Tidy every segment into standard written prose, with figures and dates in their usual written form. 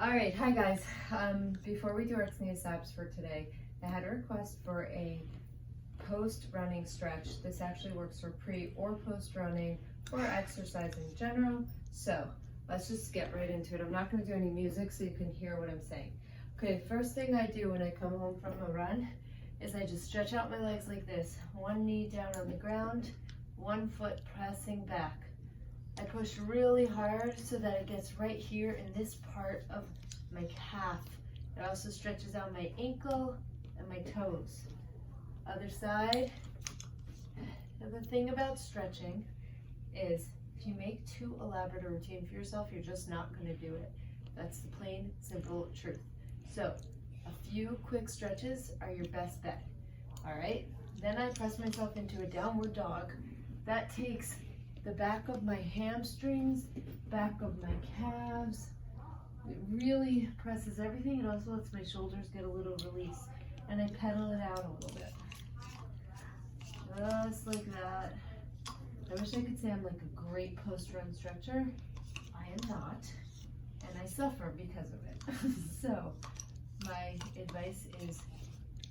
All right, hi guys. Before we do our Tznius abs for today, I had a request for a post-running stretch. This actually works for pre or post-running or exercise in general. So let's just get right into it. I'm not going to do any music so you can hear what I'm saying. Okay, first thing I do when I come home from a run is I just stretch out my legs like this. One knee down on the ground, one foot pressing back. I push really hard so that it gets right here in this part of my calf. It also stretches out my ankle and my toes. Other side. And the thing about stretching is if you make too elaborate a routine for yourself, you're just not going to do it. That's the plain, simple truth. So a few quick stretches are your best bet. All right. Then I press myself into a downward dog. That takes the back of my hamstrings, back of my calves. It really presses everything. It also lets my shoulders get a little release. And I pedal it out a little bit. Just like that. I wish I could say I'm like a great post-run stretcher. I am not. And I suffer because of it. So my advice is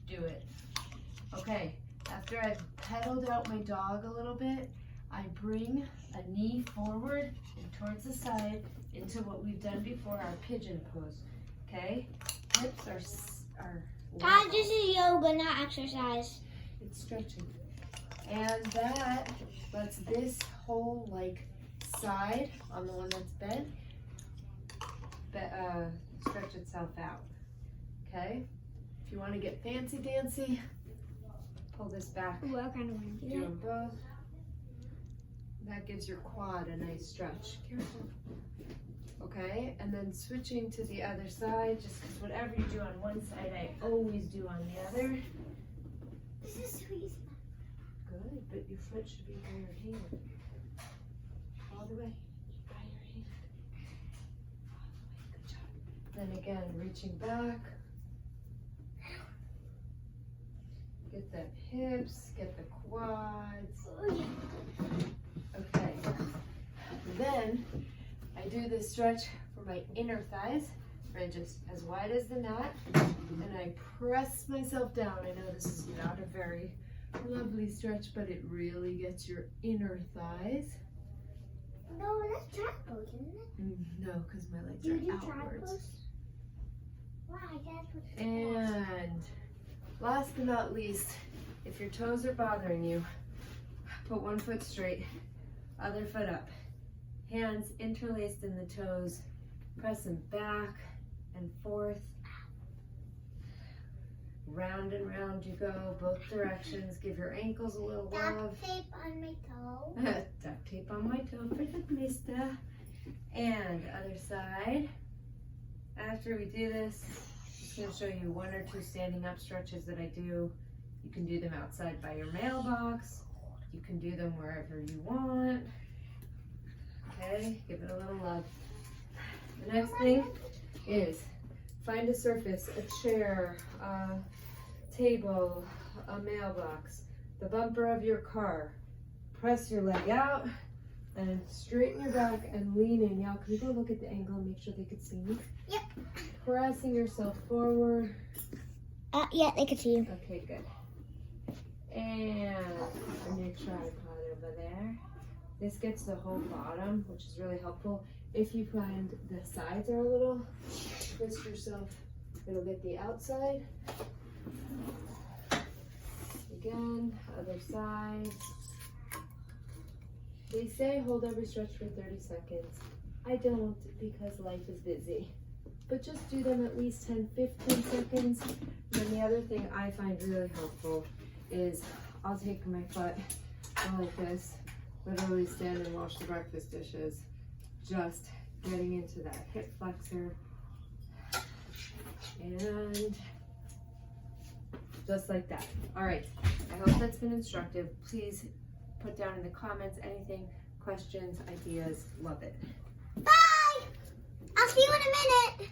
do it. Okay, after I've pedaled out my dog a little bit, I bring a knee forward and towards the side into what we've done before, our pigeon pose. Okay? Hips are Dad, this is yoga, not exercise. It's stretching. And that lets this whole side on the one that's bent stretch itself out. Okay? If you want to get fancy dancy, pull this back. Ooh, I kind of want to do Do that. them both. That gives your quad a nice stretch. Careful. Okay, and then switching to the other side, just because whatever you do on one side, I always do on the other. This is sweet. Good, but your foot should be by your hand. All the way. By your hand. All the way. Good job. Then again, reaching back. Get the hips, get the quads. Okay. Then I do this stretch for my inner thighs, right, just as wide as the mat, and I press myself down. I know this is not a very lovely stretch, but it really gets your inner thighs. No, that's tripod, isn't it? No, because my legs Do you are do outwards. tripods? Why? That's what And last but not least, if your toes are bothering you, put one foot straight, other foot up. Hands interlaced in the toes, press them back and forth. Round and round you go, both directions. Give your ankles a little love. duct tape on my toe. Duct tape on my toe for the blister. And other side. After we do this, I'm going to show you one or two standing up stretches that I do. You can do them outside by your mailbox. You can do them wherever you want. Okay, give it a little love. The next thing is find a surface, a chair, a table, a mailbox, the bumper of your car. Press your leg out and straighten your back and lean in. Y'all, can you go look at the angle and make sure they can see me? Yep. Pressing yourself forward. Yeah, they can see you. Okay, good. And your tripod over there. This gets the whole bottom, which is really helpful. If you find the sides are a little, twist yourself. It'll get the outside. Again, other side. They say hold every stretch for 30 seconds. I don't because life is busy. But just do them at least 10-15 seconds. And then the other thing I find really helpful is I'll take my foot, go like this, literally stand and wash the breakfast dishes. Just getting into that hip flexor. And just like that. All right, I hope that's been instructive. Please put down in the comments anything, questions, ideas, love it. Bye! I'll see you in a minute.